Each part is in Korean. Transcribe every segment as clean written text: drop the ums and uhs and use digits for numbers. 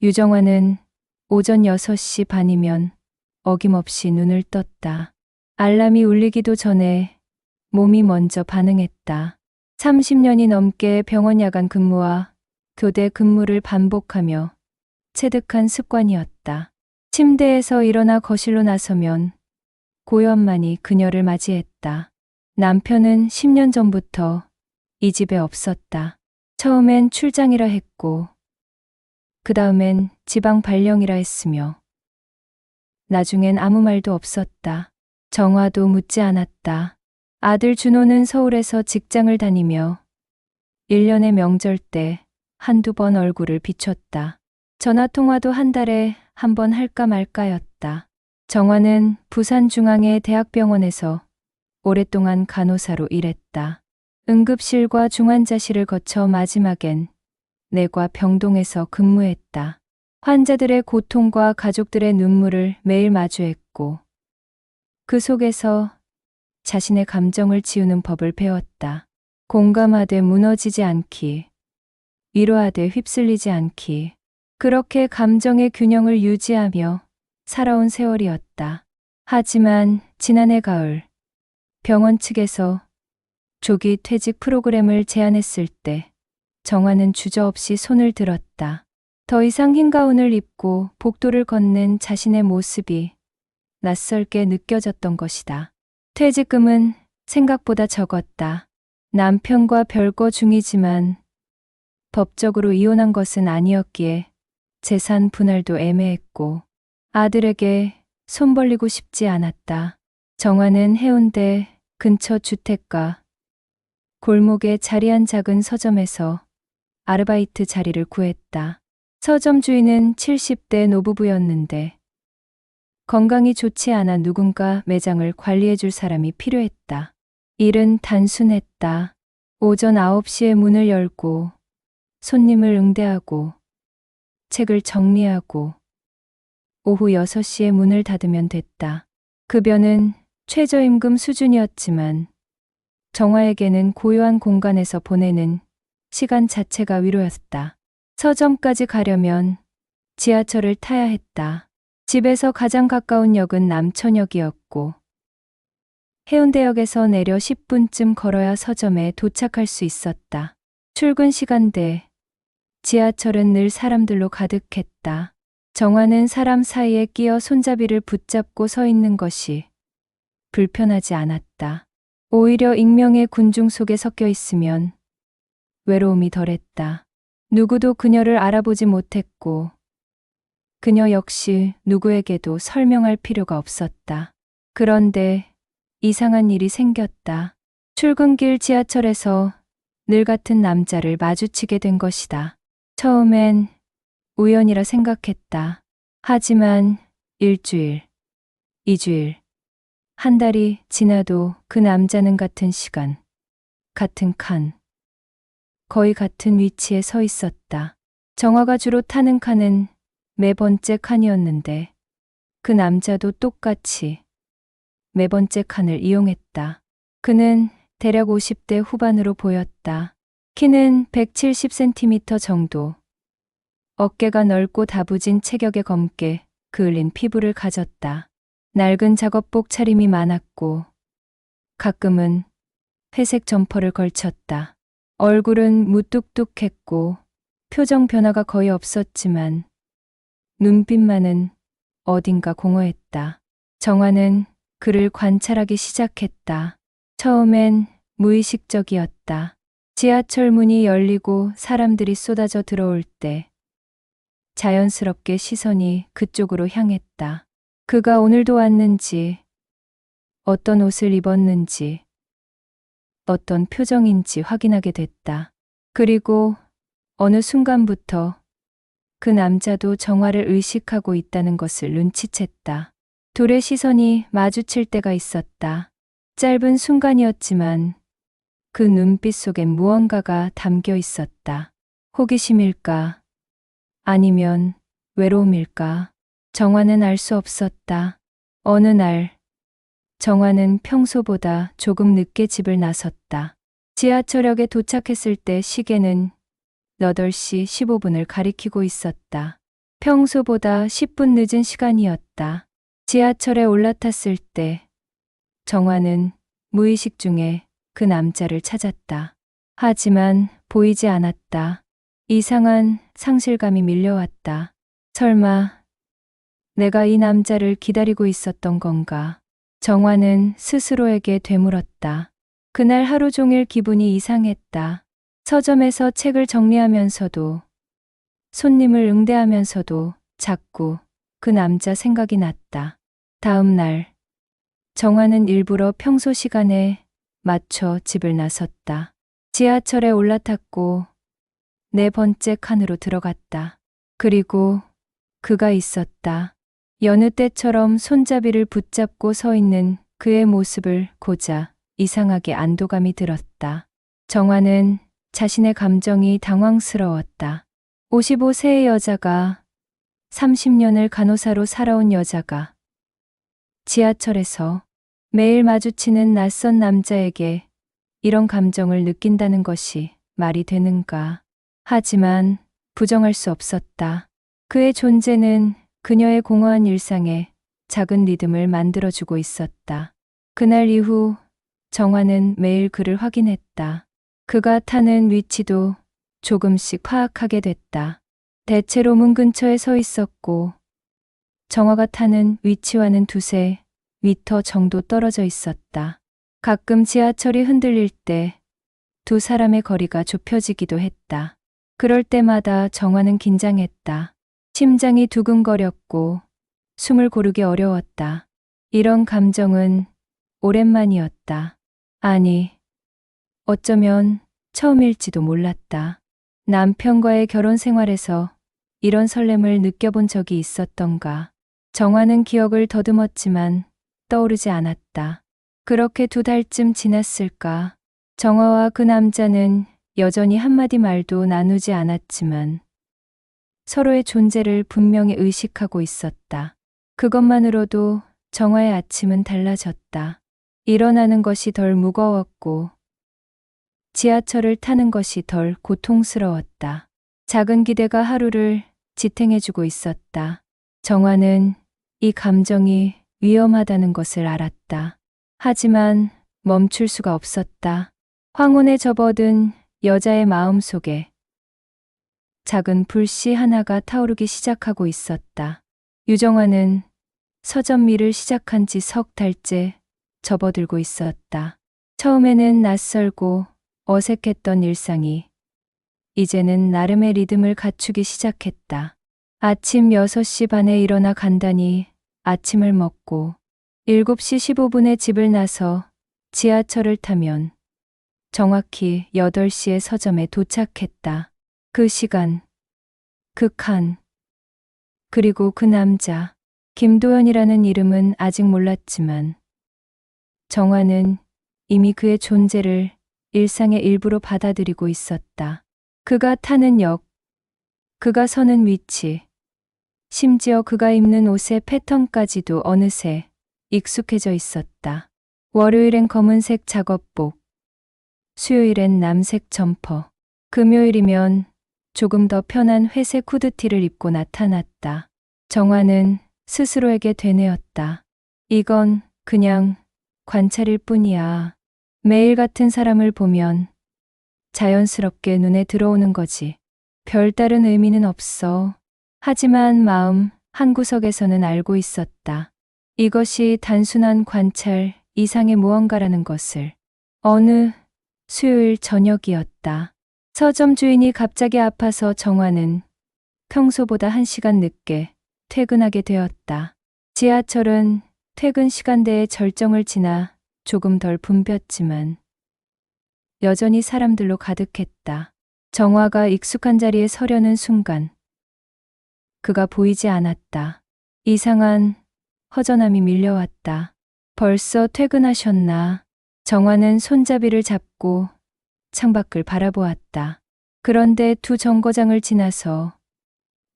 유정화는 오전 6시 반이면 어김없이 눈을 떴다. 알람이 울리기도 전에 몸이 먼저 반응했다. 30년이 넘게 병원 야간 근무와 교대 근무를 반복하며 체득한 습관이었다. 침대에서 일어나 거실로 나서면 고요함만이 그녀를 맞이했다. 남편은 10년 전부터 이 집에 없었다. 처음엔 출장이라 했고 그 다음엔 지방 발령이라 했으며 나중엔 아무 말도 없었다. 정화도 묻지 않았다. 아들 준호는 서울에서 직장을 다니며 1년의 명절 때 한두 번 얼굴을 비췄다. 전화통화도 한 달에 한 번 할까 말까였다. 정화는 부산중앙의 대학병원에서 오랫동안 간호사로 일했다. 응급실과 중환자실을 거쳐 마지막엔 내과 병동에서 근무했다. 환자들의 고통과 가족들의 눈물을 매일 마주했고 그 속에서 자신의 감정을 지우는 법을 배웠다. 공감하되 무너지지 않기, 위로하되 휩쓸리지 않기. 그렇게 감정의 균형을 유지하며 살아온 세월이었다. 하지만 지난해 가을 병원 측에서 조기 퇴직 프로그램을 제안했을 때 정화는 주저없이 손을 들었다. 더 이상 흰 가운을 입고 복도를 걷는 자신의 모습이 낯설게 느껴졌던 것이다. 퇴직금은 생각보다 적었다. 남편과 별거 중이지만 법적으로 이혼한 것은 아니었기에 재산 분할도 애매했고 아들에게 손 벌리고 싶지 않았다. 정화는 해운대 근처 주택가 골목에 자리한 작은 서점에서 아르바이트 자리를 구했다. 서점 주인은 70대 노부부였는데 건강이 좋지 않아 누군가 매장을 관리해줄 사람이 필요했다. 일은 단순했다. 오전 9시에 문을 열고 손님을 응대하고 책을 정리하고 오후 6시에 문을 닫으면 됐다. 급여는 최저임금 수준이었지만 정화에게는 고요한 공간에서 보내는 시간 자체가 위로였다. 서점까지 가려면 지하철을 타야 했다. 집에서 가장 가까운 역은 남천역이었고 해운대역에서 내려 10분쯤 걸어야 서점에 도착할 수 있었다. 출근 시간대 지하철은 늘 사람들로 가득했다. 정화는 사람 사이에 끼어 손잡이를 붙잡고 서 있는 것이 불편하지 않았다. 오히려 익명의 군중 속에 섞여 있으면 외로움이 덜했다. 누구도 그녀를 알아보지 못했고 그녀 역시 누구에게도 설명할 필요가 없었다. 그런데 이상한 일이 생겼다. 출근길 지하철에서 늘 같은 남자를 마주치게 된 것이다. 처음엔 우연이라 생각했다. 하지만 일주일, 2주일, 한 달이 지나도 그 남자는 같은 시간, 같은 칸, 거의 같은 위치에 서 있었다. 정화가 주로 타는 칸은 네 번째 칸이었는데 그 남자도 똑같이 네 번째 칸을 이용했다. 그는 대략 50대 후반으로 보였다. 키는 170cm 정도. 어깨가 넓고 다부진 체격에 검게 그을린 피부를 가졌다. 낡은 작업복 차림이 많았고 가끔은 회색 점퍼를 걸쳤다. 얼굴은 무뚝뚝했고 표정 변화가 거의 없었지만 눈빛만은 어딘가 공허했다. 정화는 그를 관찰하기 시작했다. 처음엔 무의식적이었다. 지하철 문이 열리고 사람들이 쏟아져 들어올 때 자연스럽게 시선이 그쪽으로 향했다. 그가 오늘도 왔는지, 어떤 옷을 입었는지, 어떤 표정인지 확인하게 됐다. 그리고 어느 순간부터 그 남자도 정화를 의식하고 있다는 것을 눈치챘다. 둘의 시선이 마주칠 때가 있었다. 짧은 순간이었지만 그 눈빛 속엔 무언가가 담겨 있었다. 호기심일까? 아니면 외로움일까? 정화는 알 수 없었다. 어느 날 정화는 평소보다 조금 늦게 집을 나섰다. 지하철역에 도착했을 때 시계는 8시 15분을 가리키고 있었다. 평소보다 10분 늦은 시간이었다. 지하철에 올라탔을 때 정화는 무의식 중에 그 남자를 찾았다. 하지만 보이지 않았다. 이상한 상실감이 밀려왔다. 설마 내가 이 남자를 기다리고 있었던 건가? 정화는 스스로에게 되물었다. 그날 하루 종일 기분이 이상했다. 서점에서 책을 정리하면서도 손님을 응대하면서도 자꾸 그 남자 생각이 났다. 다음 날 정화는 일부러 평소 시간에 맞춰 집을 나섰다. 지하철에 올라탔고 네 번째 칸으로 들어갔다. 그리고 그가 있었다. 여느 때처럼 손잡이를 붙잡고 서 있는 그의 모습을 보자 이상하게 안도감이 들었다. 정화는 자신의 감정이 당황스러웠다. 55세의 여자가 30년을 간호사로 살아온 여자가 지하철에서 매일 마주치는 낯선 남자에게 이런 감정을 느낀다는 것이 말이 되는가. 하지만 부정할 수 없었다. 그의 존재는 그녀의 공허한 일상에 작은 리듬을 만들어주고 있었다. 그날 이후 정화는 매일 그를 확인했다. 그가 타는 위치도 조금씩 파악하게 됐다. 대체로 문 근처에 서 있었고 정화가 타는 위치와는 두세 미터 정도 떨어져 있었다. 가끔 지하철이 흔들릴 때 두 사람의 거리가 좁혀지기도 했다. 그럴 때마다 정화는 긴장했다. 심장이 두근거렸고 숨을 고르기 어려웠다. 이런 감정은 오랜만이었다. 아니, 어쩌면 처음일지도 몰랐다. 남편과의 결혼 생활에서 이런 설렘을 느껴본 적이 있었던가. 정화는 기억을 더듬었지만 떠오르지 않았다. 그렇게 2달쯤 지났을까. 정화와 그 남자는 여전히 한마디 말도 나누지 않았지만 서로의 존재를 분명히 의식하고 있었다. 그것만으로도 정화의 아침은 달라졌다. 일어나는 것이 덜 무거웠고 지하철을 타는 것이 덜 고통스러웠다. 작은 기대가 하루를 지탱해주고 있었다. 정화는 이 감정이 위험하다는 것을 알았다. 하지만 멈출 수가 없었다. 황혼에 접어든 여자의 마음 속에 작은 불씨 하나가 타오르기 시작하고 있었다. 유정화는 서점 일을 시작한 지 3달째 접어들고 있었다. 처음에는 낯설고 어색했던 일상이 이제는 나름의 리듬을 갖추기 시작했다. 아침 6시 반에 일어나 간단히 아침을 먹고 7시 15분에 집을 나서 지하철을 타면 정확히 8시에 서점에 도착했다. 그 시간, 그 칸, 그리고 그 남자, 김도연이라는 이름은 아직 몰랐지만 정화는 이미 그의 존재를 일상의 일부로 받아들이고 있었다. 그가 타는 역, 그가 서는 위치, 심지어 그가 입는 옷의 패턴까지도 어느새 익숙해져 있었다. 월요일엔 검은색 작업복, 수요일엔 남색 점퍼, 금요일이면 조금 더 편한 회색 후드티를 입고 나타났다. 정화는 스스로에게 되뇌었다. 이건 그냥 관찰일 뿐이야. 매일 같은 사람을 보면 자연스럽게 눈에 들어오는 거지. 별다른 의미는 없어. 하지만 마음 한구석에서는 알고 있었다. 이것이 단순한 관찰 이상의 무언가라는 것을. 어느 수요일 저녁이었다. 서점 주인이 갑자기 아파서 정화는 평소보다 1시간 늦게 퇴근하게 되었다. 지하철은 퇴근 시간대의 절정을 지나 조금 덜 붐볐지만 여전히 사람들로 가득했다. 정화가 익숙한 자리에 서려는 순간 그가 보이지 않았다. 이상한 허전함이 밀려왔다. 벌써 퇴근하셨나? 정화는 손잡이를 잡고 창밖을 바라보았다. 그런데 2 정거장을 지나서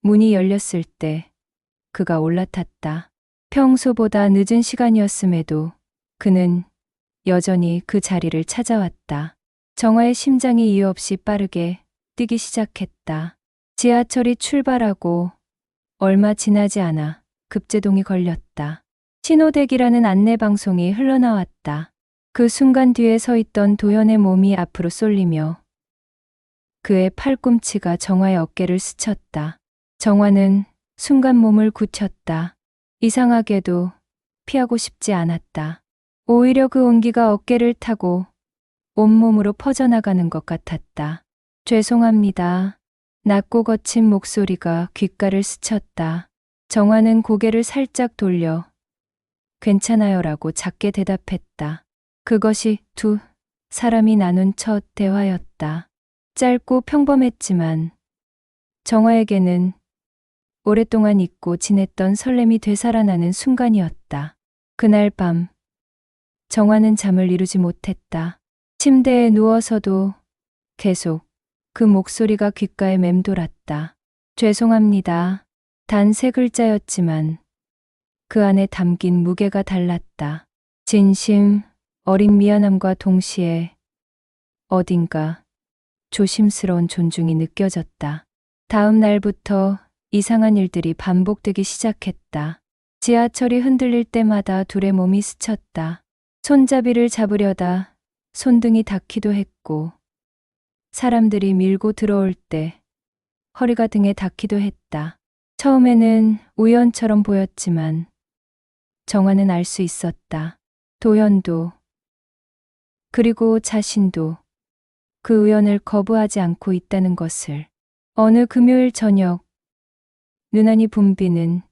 문이 열렸을 때 그가 올라탔다. 평소보다 늦은 시간이었음에도 그는 여전히 그 자리를 찾아왔다. 정화의 심장이 이유 없이 빠르게 뛰기 시작했다. 지하철이 출발하고 얼마 지나지 않아 급제동이 걸렸다. 신호대기라는 안내방송이 흘러나왔다. 그 순간 뒤에 서 있던 도현의 몸이 앞으로 쏠리며 그의 팔꿈치가 정화의 어깨를 스쳤다. 정화는 순간 몸을 굳혔다. 이상하게도 피하고 싶지 않았다. 오히려 그 온기가 어깨를 타고 온몸으로 퍼져나가는 것 같았다. 죄송합니다. 낮고 거친 목소리가 귓가를 스쳤다. 정화는 고개를 살짝 돌려 괜찮아요라고 작게 대답했다. 그것이 두 사람이 나눈 첫 대화였다. 짧고 평범했지만 정화에게는 오랫동안 잊고 지냈던 설렘이 되살아나는 순간이었다. 그날 밤 정화는 잠을 이루지 못했다. 침대에 누워서도 계속 그 목소리가 귓가에 맴돌았다. 죄송합니다. 단 3글자였지만 그 안에 담긴 무게가 달랐다. 진심, 어린 미안함과 동시에 어딘가 조심스러운 존중이 느껴졌다. 다음 날부터 이상한 일들이 반복되기 시작했다. 지하철이 흔들릴 때마다 둘의 몸이 스쳤다. 손잡이를 잡으려다 손등이 닿기도 했고 사람들이 밀고 들어올 때 허리가 등에 닿기도 했다. 처음에는 우연처럼 보였지만 정화는 알 수 있었다. 도현도 그리고 자신도 그 우연을 거부하지 않고 있다는 것을. 어느 금요일 저녁 유난히 붐비는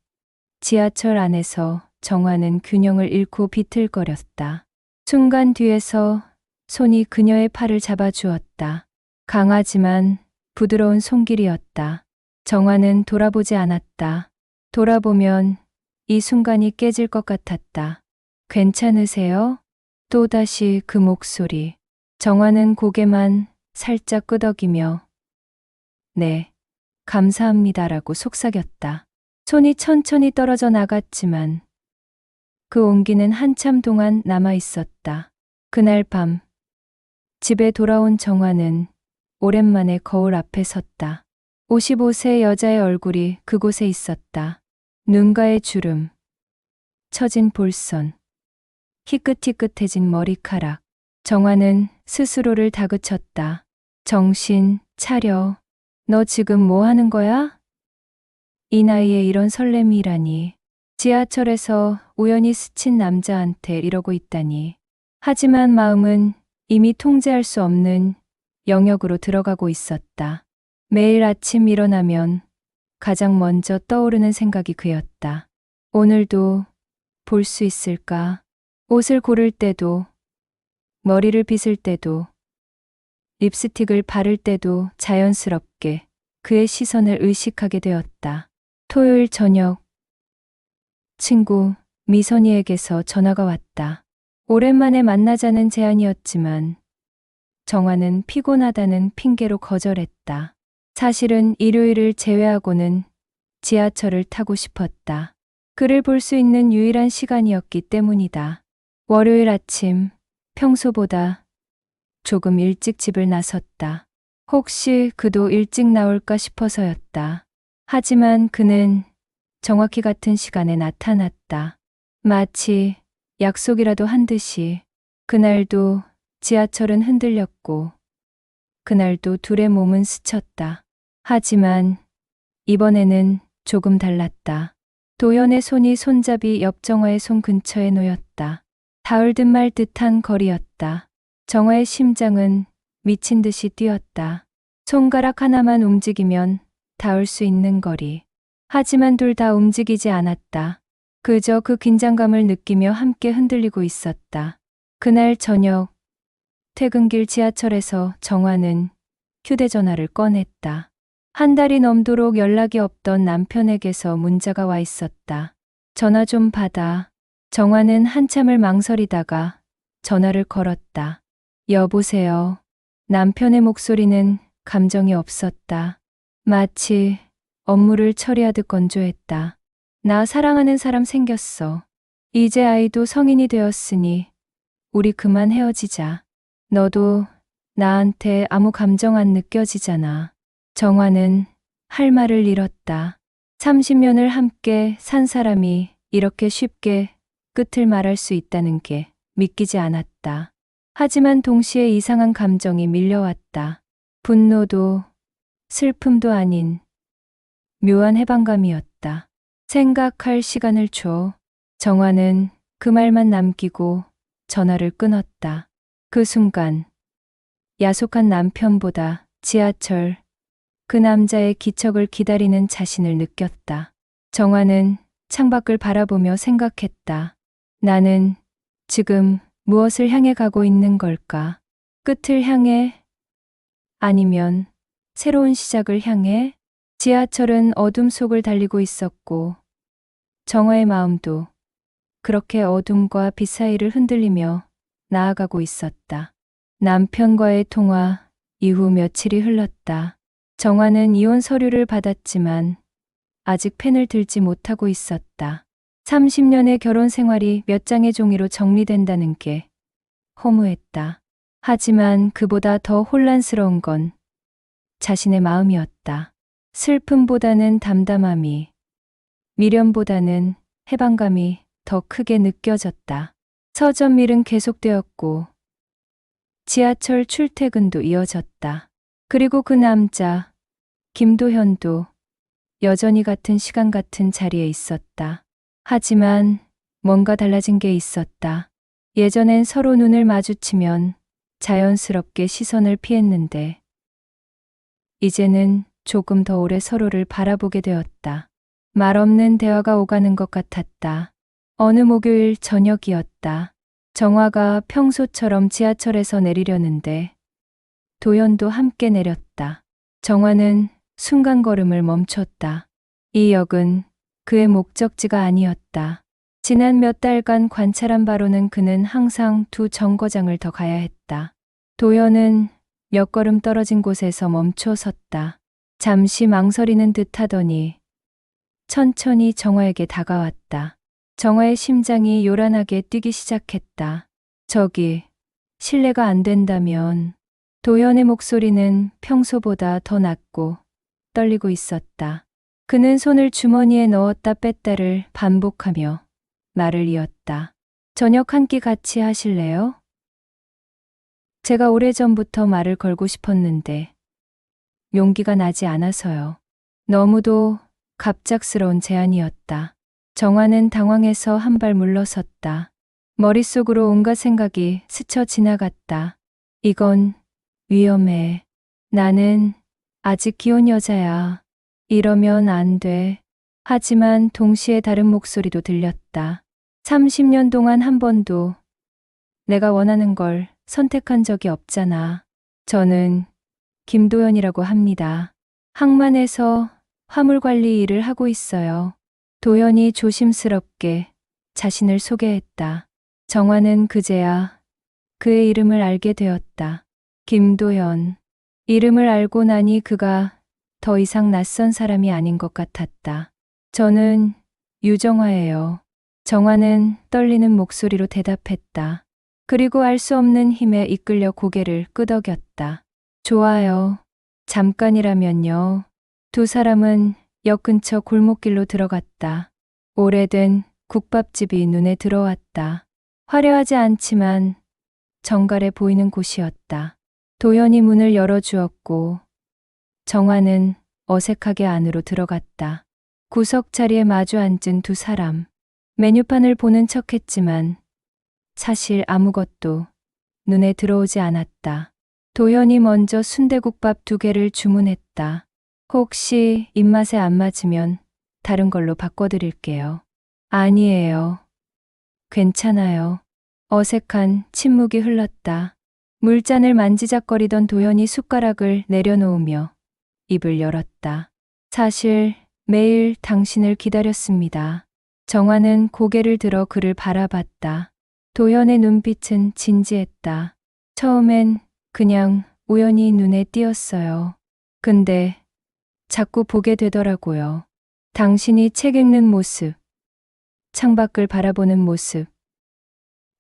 지하철 안에서 정화는 균형을 잃고 비틀거렸다. 순간 뒤에서 손이 그녀의 팔을 잡아주었다. 강하지만 부드러운 손길이었다. 정화는 돌아보지 않았다. 돌아보면 이 순간이 깨질 것 같았다. 괜찮으세요? 또다시 그 목소리. 정화는 고개만 살짝 끄덕이며 네, 감사합니다라고 속삭였다. 손이 천천히 떨어져 나갔지만 그 온기는 한참 동안 남아 있었다. 그날 밤 집에 돌아온 정화는 오랜만에 거울 앞에 섰다. 55세 여자의 얼굴이 그곳에 있었다. 눈가의 주름, 처진 볼선, 희끗희끗해진 머리카락. 정화는 스스로를 다그쳤다. 정신 차려. 너 지금 뭐 하는 거야? 이 나이에 이런 설렘이라니. 지하철에서 우연히 스친 남자한테 이러고 있다니. 하지만 마음은 이미 통제할 수 없는 영역으로 들어가고 있었다. 매일 아침 일어나면 가장 먼저 떠오르는 생각이 그였다. 오늘도 볼 수 있을까? 옷을 고를 때도 머리를 빗을 때도 립스틱을 바를 때도 자연스럽게 그의 시선을 의식하게 되었다. 토요일 저녁 친구 미선이에게서 전화가 왔다. 오랜만에 만나자는 제안이었지만 정화는 피곤하다는 핑계로 거절했다. 사실은 일요일을 제외하고는 지하철을 타고 싶었다. 그를 볼 수 있는 유일한 시간이었기 때문이다. 월요일 아침 평소보다 조금 일찍 집을 나섰다. 혹시 그도 일찍 나올까 싶어서였다. 하지만 그는 정확히 같은 시간에 나타났다. 마치 약속이라도 한 듯이. 그날도 지하철은 흔들렸고 그날도 둘의 몸은 스쳤다. 하지만 이번에는 조금 달랐다. 도연의 손이 손잡이 옆 정화의 손 근처에 놓였다. 닿을 듯 말 듯한 거리였다. 정화의 심장은 미친 듯이 뛰었다. 손가락 하나만 움직이면 닿을 수 있는 거리. 하지만 둘 다 움직이지 않았다. 그저 그 긴장감을 느끼며 함께 흔들리고 있었다. 그날 저녁 퇴근길 지하철에서 정화는 휴대전화를 꺼냈다. 한 달이 넘도록 연락이 없던 남편에게서 문자가 와 있었다. 전화 좀 받아. 정화는 한참을 망설이다가 전화를 걸었다. 여보세요. 남편의 목소리는 감정이 없었다. 마치 업무를 처리하듯 건조했다. 나 사랑하는 사람 생겼어. 이제 아이도 성인이 되었으니 우리 그만 헤어지자. 너도 나한테 아무 감정 안 느껴지잖아. 정화는 할 말을 잃었다. 30년을 함께 산 사람이 이렇게 쉽게 끝을 말할 수 있다는 게 믿기지 않았다. 하지만 동시에 이상한 감정이 밀려왔다. 분노도 슬픔도 아닌 묘한 해방감이었다. 생각할 시간을 줘. 정화는 그 말만 남기고 전화를 끊었다. 그 순간 야속한 남편보다 지하철 그 남자의 기척을 기다리는 자신을 느꼈다. 정화는 창밖을 바라보며 생각했다. 나는 지금 무엇을 향해 가고 있는 걸까? 끝을 향해? 아니면 새로운 시작을 향해? 지하철은 어둠 속을 달리고 있었고 정화의 마음도 그렇게 어둠과 빛 사이를 흔들리며 나아가고 있었다. 남편과의 통화 이후 며칠이 흘렀다. 정화는 이혼 서류를 받았지만 아직 펜을 들지 못하고 있었다. 30년의 결혼 생활이 몇 장의 종이로 정리된다는 게 허무했다. 하지만 그보다 더 혼란스러운 건 자신의 마음이었다. 슬픔보다는 담담함이, 미련보다는 해방감이 더 크게 느껴졌다. 서점일은 계속되었고 지하철 출퇴근도 이어졌다. 그리고 그 남자, 김도현도 여전히 같은 시간 같은 자리에 있었다. 하지만 뭔가 달라진 게 있었다. 예전엔 서로 눈을 마주치면 자연스럽게 시선을 피했는데 이제는 조금 더 오래 서로를 바라보게 되었다. 말 없는 대화가 오가는 것 같았다. 어느 목요일 저녁이었다. 정화가 평소처럼 지하철에서 내리려는데 도연도 함께 내렸다. 정화는 순간 걸음을 멈췄다. 이 역은 그의 목적지가 아니었다. 지난 몇 달간 관찰한 바로는 그는 항상 두 정거장을 더 가야 했다. 도연은 몇 걸음 떨어진 곳에서 멈춰 섰다. 잠시 망설이는 듯 하더니 천천히 정화에게 다가왔다. 정화의 심장이 요란하게 뛰기 시작했다. 저기, 실례가 안 된다면. 도연의 목소리는 평소보다 더 낮고 떨리고 있었다. 그는 손을 주머니에 넣었다 뺐다를 반복하며 말을 이었다. 저녁 한 끼 같이 하실래요? 제가 오래전부터 말을 걸고 싶었는데 용기가 나지 않아서요. 너무도 갑작스러운 제안이었다. 정화는 당황해서 한 발 물러섰다. 머릿속으로 온갖 생각이 스쳐 지나갔다. 이건 위험해. 나는 아직 귀여운 여자야. 이러면 안 돼. 하지만 동시에 다른 목소리도 들렸다. 30년 동안 한 번도 내가 원하는 걸 선택한 적이 없잖아. 저는 김도연이라고 합니다. 항만에서 화물관리 일을 하고 있어요. 도연이 조심스럽게 자신을 소개했다. 정화는 그제야 그의 이름을 알게 되었다. 김도연. 이름을 알고 나니 그가 더 이상 낯선 사람이 아닌 것 같았다. 저는 유정화예요. 정화는 떨리는 목소리로 대답했다. 그리고 알 수 없는 힘에 이끌려 고개를 끄덕였다. 좋아요. 잠깐이라면요. 두 사람은 역 근처 골목길로 들어갔다. 오래된 국밥집이 눈에 들어왔다. 화려하지 않지만 정갈해 보이는 곳이었다. 도연이 문을 열어주었고 정화는 어색하게 안으로 들어갔다. 구석 자리에 마주 앉은 두 사람. 메뉴판을 보는 척했지만 사실 아무것도 눈에 들어오지 않았다. 도연이 먼저 순대국밥 2개를 주문했다. 혹시 입맛에 안 맞으면 다른 걸로 바꿔드릴게요. 아니에요. 괜찮아요. 어색한 침묵이 흘렀다. 물잔을 만지작거리던 도연이 숟가락을 내려놓으며 입을 열었다. 사실 매일 당신을 기다렸습니다. 정화는 고개를 들어 그를 바라봤다. 도연의 눈빛은 진지했다. 처음엔 그냥 우연히 눈에 띄었어요. 근데 자꾸 보게 되더라고요. 당신이 책 읽는 모습, 창밖을 바라보는 모습,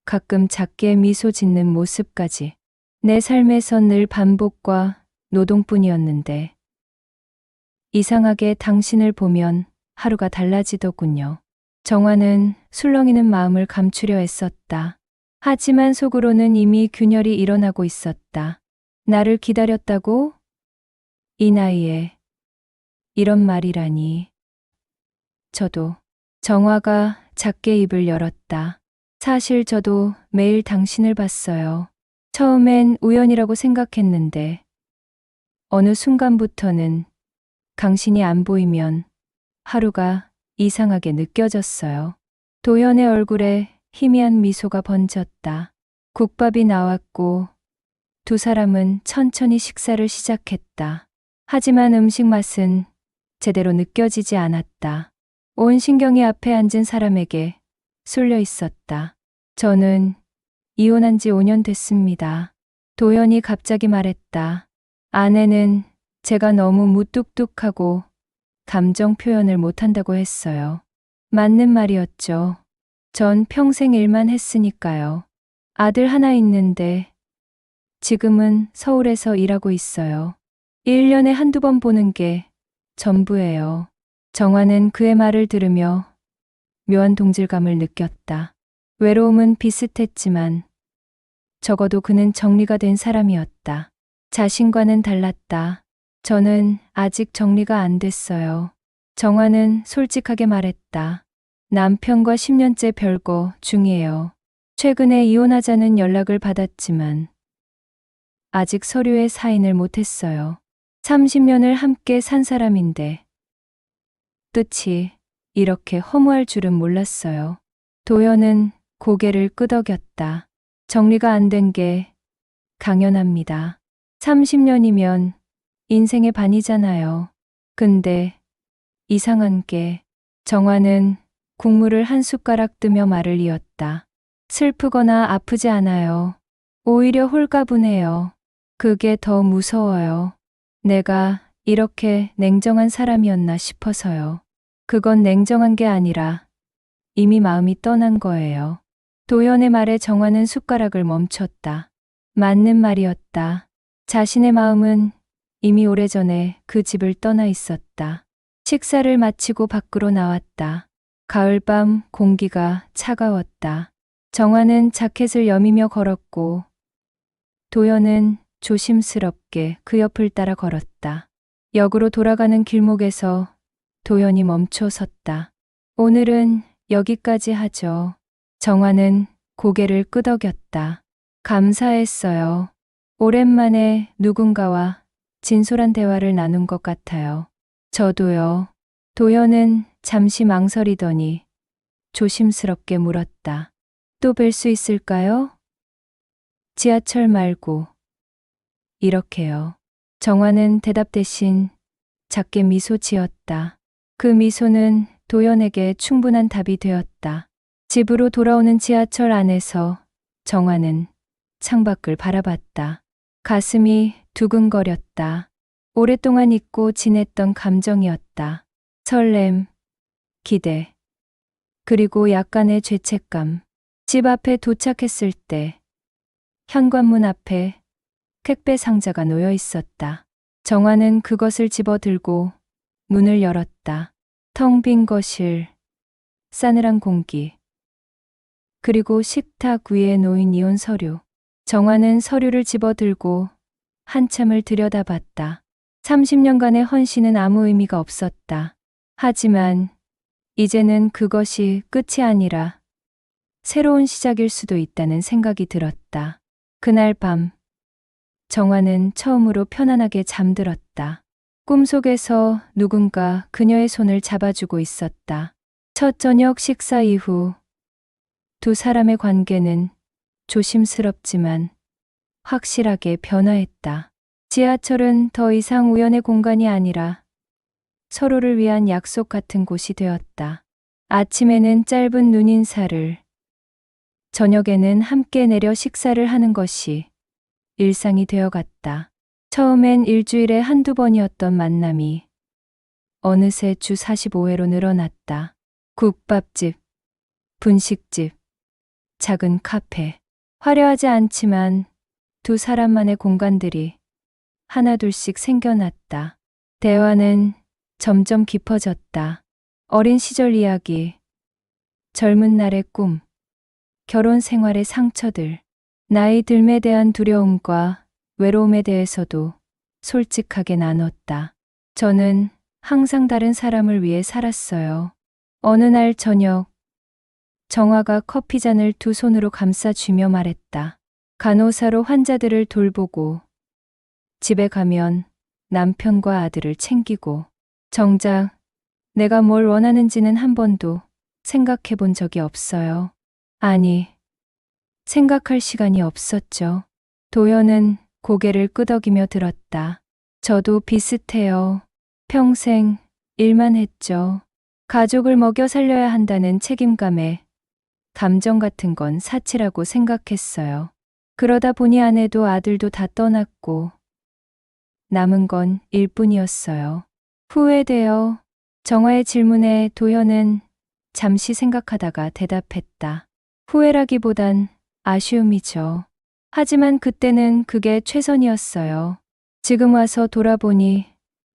가끔 작게 미소 짓는 모습까지. 내 삶에선 늘 반복과 노동뿐이었는데 이상하게 당신을 보면 하루가 달라지더군요. 정화는 술렁이는 마음을 감추려 애썼다. 하지만 속으로는 이미 균열이 일어나고 있었다. 나를 기다렸다고? 이 나이에 이런 말이라니. 저도. 정화가 작게 입을 열었다. 사실 저도 매일 당신을 봤어요. 처음엔 우연이라고 생각했는데 어느 순간부터는 당신이 안 보이면 하루가 이상하게 느껴졌어요. 도연의 얼굴에 희미한 미소가 번졌다. 국밥이 나왔고 두 사람은 천천히 식사를 시작했다. 하지만 음식 맛은 제대로 느껴지지 않았다. 온 신경이 앞에 앉은 사람에게 쏠려 있었다. 저는 이혼한 지 5년 됐습니다. 도연이 갑자기 말했다. 아내는 제가 너무 무뚝뚝하고 감정 표현을 못한다고 했어요. 맞는 말이었죠. 전 평생 일만 했으니까요. 아들 하나 있는데 지금은 서울에서 일하고 있어요. 1년에 한두 번 보는 게 전부예요. 정화는 그의 말을 들으며 묘한 동질감을 느꼈다. 외로움은 비슷했지만 적어도 그는 정리가 된 사람이었다. 자신과는 달랐다. 저는 아직 정리가 안 됐어요. 정화는 솔직하게 말했다. 남편과 10년째 별거 중이에요. 최근에 이혼하자는 연락을 받았지만 아직 서류에 사인을 못했어요. 30년을 함께 산 사람인데 끝이 이렇게 허무할 줄은 몰랐어요. 도연은 고개를 끄덕였다. 정리가 안 된 게 당연합니다. 30년이면 인생의 반이잖아요. 근데 이상한 게 정화는 국물을 한 숟가락 뜨며 말을 이었다. 슬프거나 아프지 않아요. 오히려 홀가분해요. 그게 더 무서워요. 내가 이렇게 냉정한 사람이었나 싶어서요. 그건 냉정한 게 아니라 이미 마음이 떠난 거예요. 도연의 말에 정화는 숟가락을 멈췄다. 맞는 말이었다. 자신의 마음은 이미 오래전에 그 집을 떠나 있었다. 식사를 마치고 밖으로 나왔다. 가을밤 공기가 차가웠다. 정화는 자켓을 여미며 걸었고 도연은 조심스럽게 그 옆을 따라 걸었다. 역으로 돌아가는 길목에서 도연이 멈춰 섰다. 오늘은 여기까지 하죠. 정화는 고개를 끄덕였다. 감사했어요. 오랜만에 누군가와 진솔한 대화를 나눈 것 같아요. 저도요. 도연은 잠시 망설이더니 조심스럽게 물었다. 또 뵐 수 있을까요? 지하철 말고. 이렇게요. 정화는 대답 대신 작게 미소 지었다. 그 미소는 도연에게 충분한 답이 되었다. 집으로 돌아오는 지하철 안에서 정화는 창밖을 바라봤다. 가슴이 두근거렸다. 오랫동안 잊고 지냈던 감정이었다. 설렘, 기대, 그리고 약간의 죄책감. 집 앞에 도착했을 때 현관문 앞에 택배 상자가 놓여 있었다. 정화는 그것을 집어들고 문을 열었다. 텅 빈 거실, 싸늘한 공기, 그리고 식탁 위에 놓인 이혼 서류. 정화는 서류를 집어들고 한참을 들여다봤다. 30년간의 헌신은 아무 의미가 없었다. 하지만 이제는 그것이 끝이 아니라 새로운 시작일 수도 있다는 생각이 들었다. 그날 밤, 정화는 처음으로 편안하게 잠들었다. 꿈속에서 누군가 그녀의 손을 잡아주고 있었다. 첫 저녁 식사 이후 두 사람의 관계는 조심스럽지만 확실하게 변화했다. 지하철은 더 이상 우연의 공간이 아니라 서로를 위한 약속 같은 곳이 되었다. 아침에는 짧은 눈인사를, 저녁에는 함께 내려 식사를 하는 것이 일상이 되어갔다. 처음엔 일주일에 한두 번이었던 만남이 어느새 주 45회로 늘어났다. 국밥집, 분식집, 작은 카페. 화려하지 않지만 두 사람만의 공간들이 하나둘씩 생겨났다. 대화는 점점 깊어졌다. 어린 시절 이야기, 젊은 날의 꿈, 결혼 생활의 상처들, 나이 들에 대한 두려움과 외로움에 대해서도 솔직하게 나눴다. 저는 항상 다른 사람을 위해 살았어요. 어느 날 저녁, 정화가 커피잔을 두 손으로 감싸쥐며 말했다. 간호사로 환자들을 돌보고 집에 가면 남편과 아들을 챙기고 정작 내가 뭘 원하는지는 한 번도 생각해 본 적이 없어요. 아니, 생각할 시간이 없었죠. 도연은 고개를 끄덕이며 들었다. 저도 비슷해요. 평생 일만 했죠. 가족을 먹여 살려야 한다는 책임감에 감정 같은 건 사치라고 생각했어요. 그러다 보니 아내도 아들도 다 떠났고 남은 건 일뿐이었어요. 후회돼요. 정화의 질문에 도연은 잠시 생각하다가 대답했다. 후회라기보단 아쉬움이죠. 하지만 그때는 그게 최선이었어요. 지금 와서 돌아보니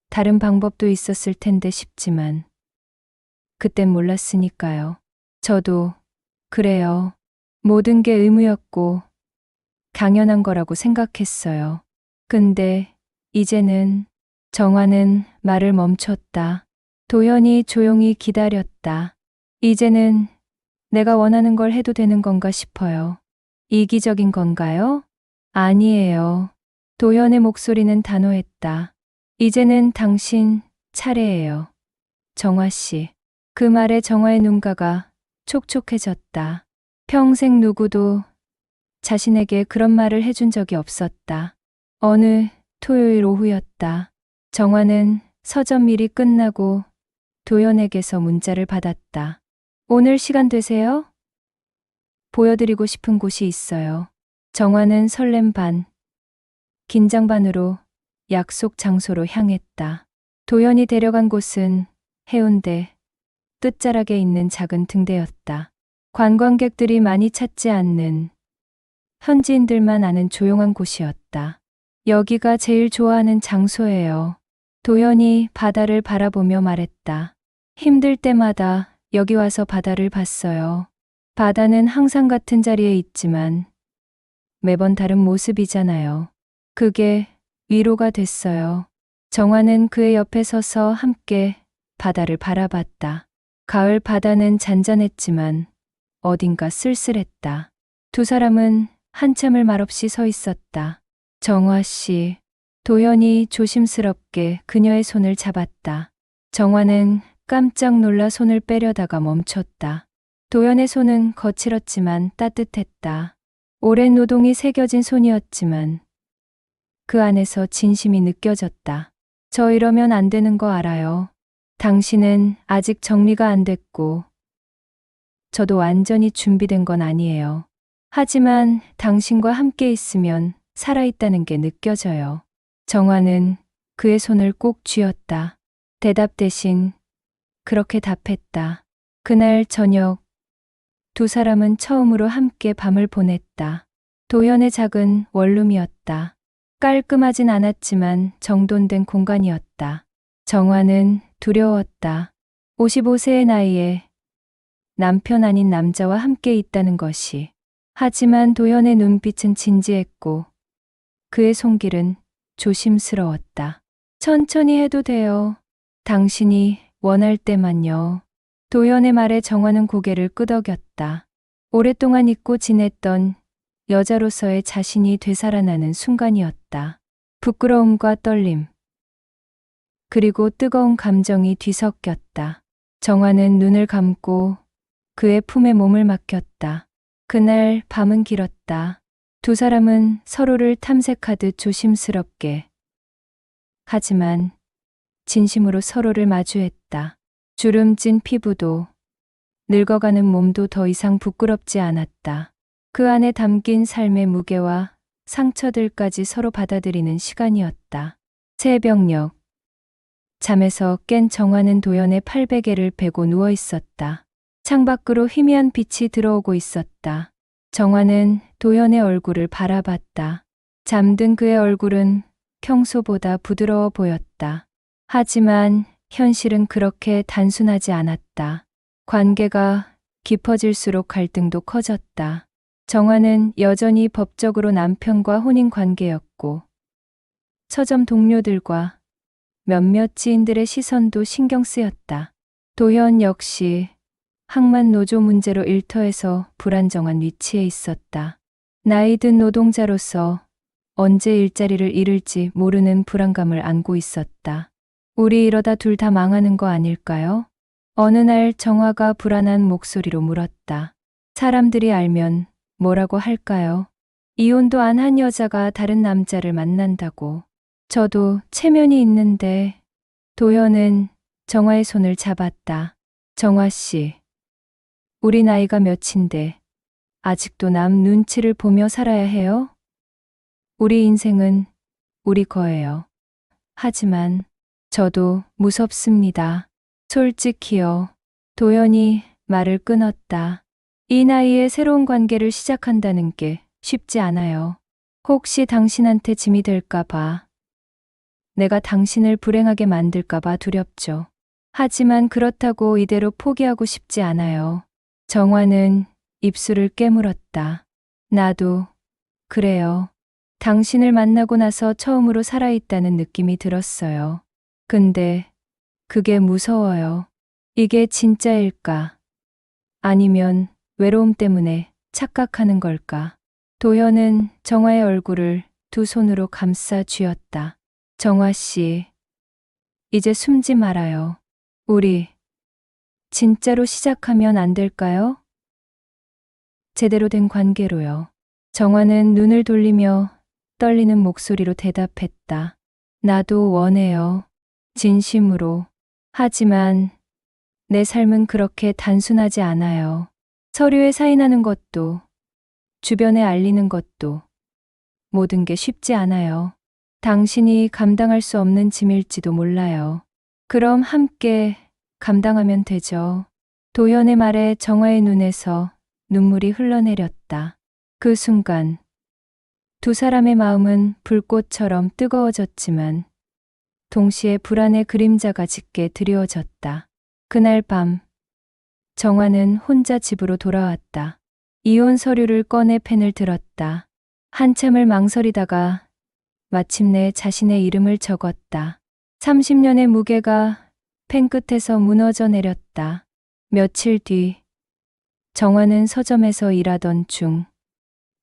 다른 방법도 있었을 텐데 싶지만 그땐 몰랐으니까요. 저도 그래요. 모든 게 의무였고 당연한 거라고 생각했어요. 근데 이제는 정화는 말을 멈췄다. 도연이 조용히 기다렸다. 이제는 내가 원하는 걸 해도 되는 건가 싶어요. 이기적인 건가요? 아니에요. 도연의 목소리는 단호했다. 이제는 당신 차례예요. 정화 씨. 그 말에 정화의 눈가가 촉촉해졌다. 평생 누구도 자신에게 그런 말을 해준 적이 없었다. 어느 토요일 오후였다. 정화는 서점 일이 끝나고 도연에게서 문자를 받았다. 오늘 시간 되세요? 보여드리고 싶은 곳이 있어요. 정화는 설렘 반, 긴장 반으로 약속 장소로 향했다. 도연이 데려간 곳은 해운대 끝자락에 있는 작은 등대였다. 관광객들이 많이 찾지 않는 현지인들만 아는 조용한 곳이었다. 여기가 제일 좋아하는 장소예요. 도연이 바다를 바라보며 말했다. 힘들 때마다 여기 와서 바다를 봤어요. 바다는 항상 같은 자리에 있지만 매번 다른 모습이잖아요. 그게 위로가 됐어요. 정화는 그의 옆에 서서 함께 바다를 바라봤다. 가을 바다는 잔잔했지만 어딘가 쓸쓸했다. 두 사람은 한참을 말없이 서 있었다. 정화 씨, 도연이 조심스럽게 그녀의 손을 잡았다. 정화는 깜짝 놀라 손을 빼려다가 멈췄다. 도연의 손은 거칠었지만 따뜻했다. 오랜 노동이 새겨진 손이었지만 그 안에서 진심이 느껴졌다. 저 이러면 안 되는 거 알아요. 당신은 아직 정리가 안 됐고 저도 완전히 준비된 건 아니에요. 하지만 당신과 함께 있으면 살아있다는 게 느껴져요. 정화는 그의 손을 꼭 쥐었다. 대답 대신 그렇게 답했다. 그날 저녁 두 사람은 처음으로 함께 밤을 보냈다. 도연의 작은 원룸이었다. 깔끔하진 않았지만 정돈된 공간이었다. 정화는 두려웠다. 55세의 나이에 남편 아닌 남자와 함께 있다는 것이. 하지만 도연의 눈빛은 진지했고 그의 손길은 조심스러웠다. 천천히 해도 돼요. 당신이 원할 때만요. 도연의 말에 정화는 고개를 끄덕였다. 오랫동안 잊고 지냈던 여자로서의 자신이 되살아나는 순간이었다. 부끄러움과 떨림, 그리고 뜨거운 감정이 뒤섞였다. 정화는 눈을 감고 그의 품에 몸을 맡겼다. 그날 밤은 길었다. 두 사람은 서로를 탐색하듯 조심스럽게, 하지만 진심으로 서로를 마주했다. 주름진 피부도 늙어가는 몸도 더 이상 부끄럽지 않았다. 그 안에 담긴 삶의 무게와 상처들까지 서로 받아들이는 시간이었다. 새벽녘, 잠에서 깬 정화는 도연의 팔베개를 베고 누워 있었다. 창밖으로 희미한 빛이 들어오고 있었다. 정화는 도연의 얼굴을 바라봤다. 잠든 그의 얼굴은 평소보다 부드러워 보였다. 하지만 현실은 그렇게 단순하지 않았다. 관계가 깊어질수록 갈등도 커졌다. 정화는 여전히 법적으로 남편과 혼인 관계였고, 서점 동료들과 몇몇 지인들의 시선도 신경 쓰였다. 도현 역시 항만 노조 문제로 일터에서 불안정한 위치에 있었다. 나이 든 노동자로서 언제 일자리를 잃을지 모르는 불안감을 안고 있었다. 우리 이러다 둘 다 망하는 거 아닐까요? 어느 날 정화가 불안한 목소리로 물었다. 사람들이 알면 뭐라고 할까요? 이혼도 안 한 여자가 다른 남자를 만난다고. 저도 체면이 있는데. 도현은 정화의 손을 잡았다. 정화 씨, 우리 나이가 몇인데 아직도 남 눈치를 보며 살아야 해요? 우리 인생은 우리 거예요. 하지만 저도 무섭습니다. 솔직히요. 도연이 말을 끊었다. 이 나이에 새로운 관계를 시작한다는 게 쉽지 않아요. 혹시 당신한테 짐이 될까봐, 내가 당신을 불행하게 만들까봐 두렵죠. 하지만 그렇다고 이대로 포기하고 싶지 않아요. 정화는 입술을 깨물었다. 나도 그래요. 당신을 만나고 나서 처음으로 살아있다는 느낌이 들었어요. 근데 그게 무서워요. 이게 진짜일까? 아니면 외로움 때문에 착각하는 걸까? 도현은 정화의 얼굴을 두 손으로 감싸 쥐었다. 정화 씨, 이제 숨지 말아요. 우리 진짜로 시작하면 안 될까요? 제대로 된 관계로요. 정화는 눈을 돌리며 떨리는 목소리로 대답했다. 나도 원해요. 진심으로. 하지만 내 삶은 그렇게 단순하지 않아요. 서류에 사인하는 것도, 주변에 알리는 것도, 모든 게 쉽지 않아요. 당신이 감당할 수 없는 짐일지도 몰라요. 그럼 함께 감당하면 되죠. 도현의 말에 정화의 눈에서 눈물이 흘러내렸다. 그 순간 두 사람의 마음은 불꽃처럼 뜨거워졌지만 동시에 불안의 그림자가 짙게 드리워졌다. 그날 밤 정화는 혼자 집으로 돌아왔다. 이혼 서류를 꺼내 펜을 들었다. 한참을 망설이다가 마침내 자신의 이름을 적었다. 30년의 무게가 펜 끝에서 무너져 내렸다. 며칠 뒤 정화는 서점에서 일하던 중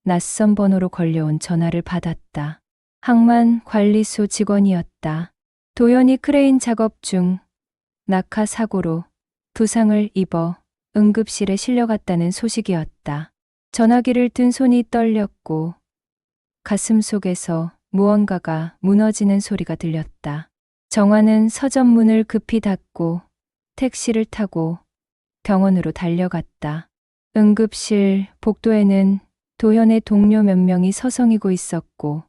낯선 번호로 걸려온 전화를 받았다. 항만 관리소 직원이었다. 도연이 크레인 작업 중 낙하 사고로 부상을 입어 응급실에 실려갔다는 소식이었다. 전화기를 든 손이 떨렸고 가슴 속에서 무언가가 무너지는 소리가 들렸다. 정화는 서점 문을 급히 닫고 택시를 타고 병원으로 달려갔다. 응급실 복도에는 도현의 동료 몇 명이 서성이고 있었고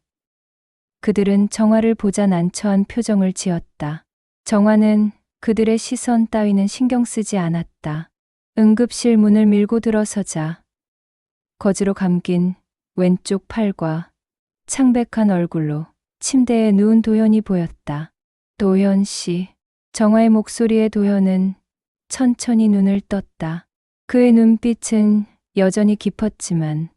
그들은 정화를 보자 난처한 표정을 지었다. 정화는 그들의 시선 따위는 신경 쓰지 않았다. 응급실 문을 밀고 들어서자 거즈로 감긴 왼쪽 팔과 창백한 얼굴로 침대에 누운 도현이 보였다. 도현 씨. 정화의 목소리에 도현은 천천히 눈을 떴다. 그의 눈빛은 여전히 깊었지만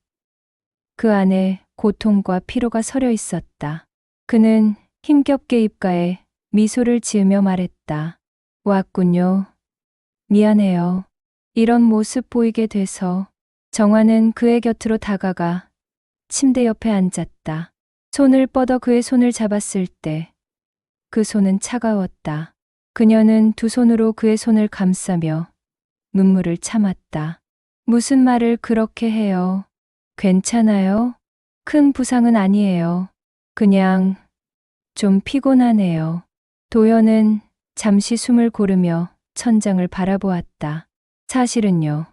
그 안에 고통과 피로가 서려 있었다. 그는 힘겹게 입가에 미소를 지으며 말했다. 왔군요. 미안해요. 이런 모습 보이게 돼서. 정화는 그의 곁으로 다가가 침대 옆에 앉았다. 손을 뻗어 그의 손을 잡았을 때 그 손은 차가웠다. 그녀는 두 손으로 그의 손을 감싸며 눈물을 참았다. 무슨 말을 그렇게 해요? 괜찮아요? 큰 부상은 아니에요. 그냥 좀 피곤하네요. 도연은 잠시 숨을 고르며 천장을 바라보았다. 사실은요.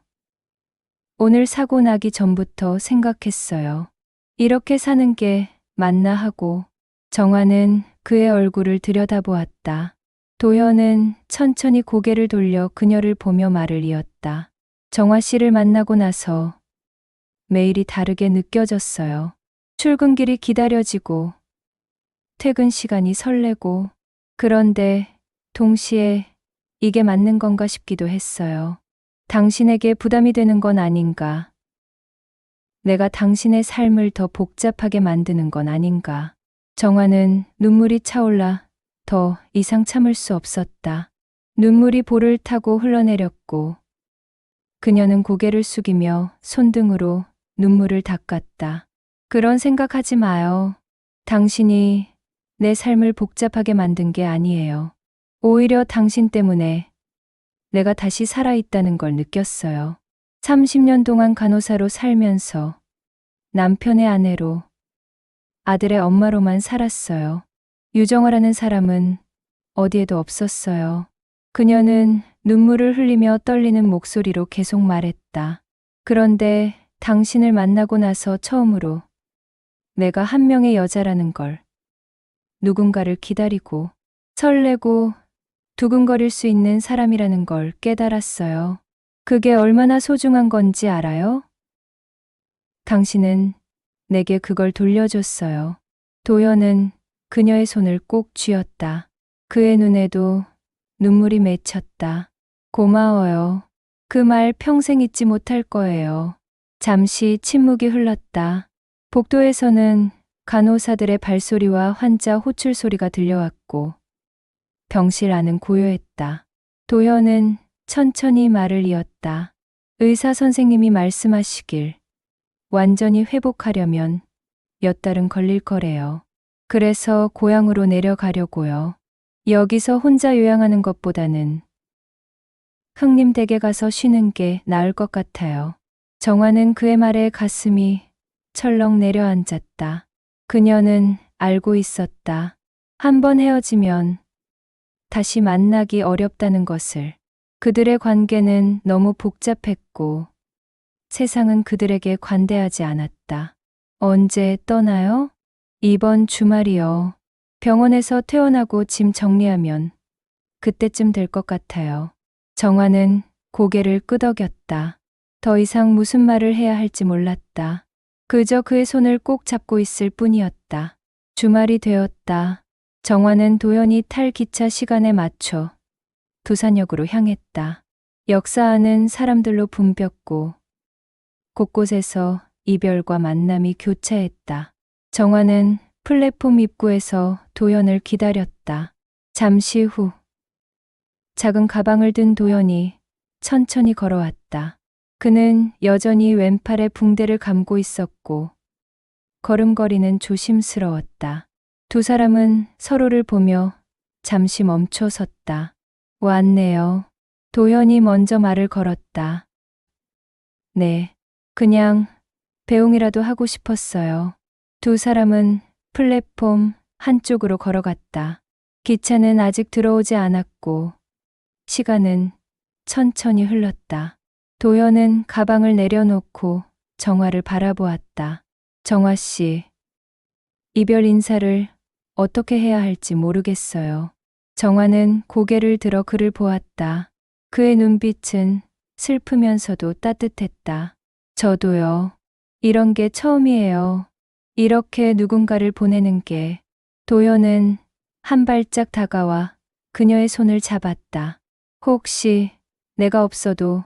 오늘 사고 나기 전부터 생각했어요. 이렇게 사는 게 맞나 하고. 정화는 그의 얼굴을 들여다보았다. 도현은 천천히 고개를 돌려 그녀를 보며 말을 이었다. 정화 씨를 만나고 나서 매일이 다르게 느껴졌어요. 출근길이 기다려지고 퇴근 시간이 설레고. 그런데 동시에 이게 맞는 건가 싶기도 했어요. 당신에게 부담이 되는 건 아닌가? 내가 당신의 삶을 더 복잡하게 만드는 건 아닌가? 정화는 눈물이 차올라 더 이상 참을 수 없었다. 눈물이 볼을 타고 흘러내렸고 그녀는 고개를 숙이며 손등으로 눈물을 닦았다. 그런 생각하지 마요. 당신이 내 삶을 복잡하게 만든 게 아니에요. 오히려 당신 때문에 내가 다시 살아있다는 걸 느꼈어요. 30년 동안 간호사로 살면서 남편의 아내로 아들의 엄마로만 살았어요. 유정화라는 사람은 어디에도 없었어요. 그녀는 눈물을 흘리며 떨리는 목소리로 계속 말했다. 그런데 당신을 만나고 나서 처음으로 내가 한 명의 여자라는 걸, 누군가를 기다리고 설레고 두근거릴 수 있는 사람이라는 걸 깨달았어요. 그게 얼마나 소중한 건지 알아요? 당신은 내게 그걸 돌려줬어요. 도연은 그녀의 손을 꼭 쥐었다. 그의 눈에도 눈물이 맺혔다. 고마워요. 그 말 평생 잊지 못할 거예요. 잠시 침묵이 흘렀다. 복도에서는 간호사들의 발소리와 환자 호출 소리가 들려왔고 병실 안은 고요했다. 도연은 천천히 말을 이었다. 의사 선생님이 말씀하시길 완전히 회복하려면 몇 달은 걸릴 거래요. 그래서 고향으로 내려가려고요. 여기서 혼자 요양하는 것보다는 흥림 댁에 가서 쉬는 게 나을 것 같아요. 정화는 그의 말에 가슴이 철렁 내려앉았다. 그녀는 알고 있었다. 한 번 헤어지면 다시 만나기 어렵다는 것을. 그들의 관계는 너무 복잡했고 세상은 그들에게 관대하지 않았다. 언제 떠나요? 이번 주말이요. 병원에서 퇴원하고 짐 정리하면 그때쯤 될 것 같아요. 정화는 고개를 끄덕였다. 더 이상 무슨 말을 해야 할지 몰랐다. 그저 그의 손을 꼭 잡고 있을 뿐이었다. 주말이 되었다. 정화는 도연이 탈 기차 시간에 맞춰 두산역으로 향했다. 역사 안은 사람들로 붐볐고 곳곳에서 이별과 만남이 교차했다. 정화는 플랫폼 입구에서 도연을 기다렸다. 잠시 후 작은 가방을 든 도연이 천천히 걸어왔다. 그는 여전히 왼팔에 붕대를 감고 있었고 걸음걸이는 조심스러웠다. 두 사람은 서로를 보며 잠시 멈춰 섰다. 왔네요. 도연이 먼저 말을 걸었다. 네, 그냥 배웅이라도 하고 싶었어요. 두 사람은 플랫폼 한쪽으로 걸어갔다. 기차는 아직 들어오지 않았고 시간은 천천히 흘렀다. 도연은 가방을 내려놓고 정화를 바라보았다. 정화 씨, 이별 인사를 어떻게 해야 할지 모르겠어요. 정화는 고개를 들어 그를 보았다. 그의 눈빛은 슬프면서도 따뜻했다. 저도요. 이런 게 처음이에요. 이렇게 누군가를 보내는 게. 도연은 한 발짝 다가와 그녀의 손을 잡았다. 혹시 내가 없어도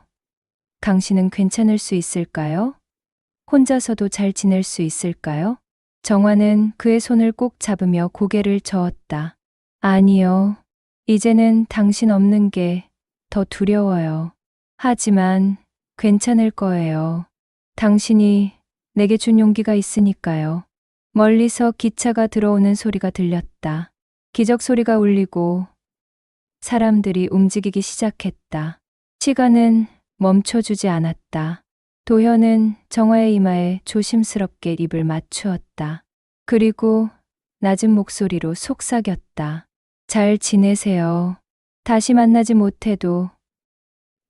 당신은 괜찮을 수 있을까요? 혼자서도 잘 지낼 수 있을까요? 정화는 그의 손을 꼭 잡으며 고개를 저었다. 아니요. 이제는 당신 없는 게 더 두려워요. 하지만 괜찮을 거예요. 당신이 내게 준 용기가 있으니까요. 멀리서 기차가 들어오는 소리가 들렸다. 기적 소리가 울리고 사람들이 움직이기 시작했다. 시간은 멈춰주지 않았다. 도현은 정화의 이마에 조심스럽게 입을 맞추었다. 그리고 낮은 목소리로 속삭였다. 잘 지내세요. 다시 만나지 못해도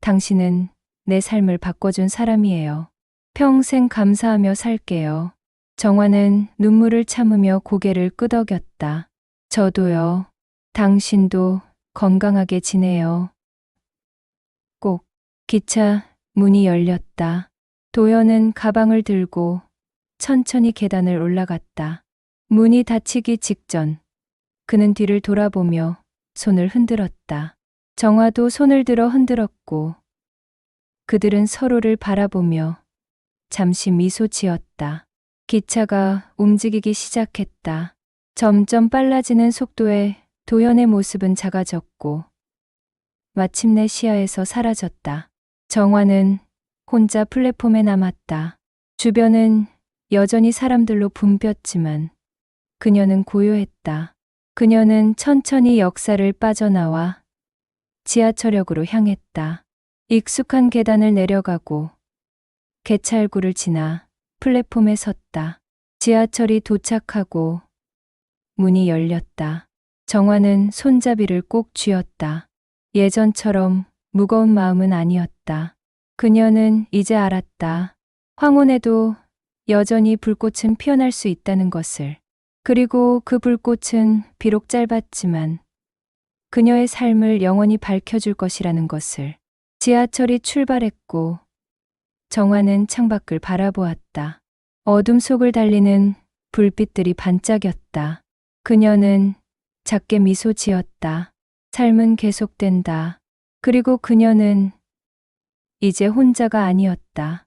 당신은 내 삶을 바꿔준 사람이에요. 평생 감사하며 살게요. 정화는 눈물을 참으며 고개를 끄덕였다. 저도요. 당신도 건강하게 지내요. 꼭. 기차 문이 열렸다. 도연은 가방을 들고 천천히 계단을 올라갔다. 문이 닫히기 직전 그는 뒤를 돌아보며 손을 흔들었다. 정화도 손을 들어 흔들었고 그들은 서로를 바라보며 잠시 미소 지었다. 기차가 움직이기 시작했다. 점점 빨라지는 속도에 도연의 모습은 작아졌고 마침내 시야에서 사라졌다. 정화는 혼자 플랫폼에 남았다. 주변은 여전히 사람들로 붐볐지만 그녀는 고요했다. 그녀는 천천히 역사를 빠져나와 지하철역으로 향했다. 익숙한 계단을 내려가고 개찰구를 지나 플랫폼에 섰다. 지하철이 도착하고 문이 열렸다. 정화는 손잡이를 꼭 쥐었다. 예전처럼 무거운 마음은 아니었다. 그녀는 이제 알았다. 황혼에도 여전히 불꽃은 피어날 수 있다는 것을. 그리고 그 불꽃은 비록 짧았지만 그녀의 삶을 영원히 밝혀줄 것이라는 것을. 지하철이 출발했고 정화는 창밖을 바라보았다. 어둠 속을 달리는 불빛들이 반짝였다. 그녀는 작게 미소 지었다. 삶은 계속된다. 그리고 그녀는 이제 혼자가 아니었다.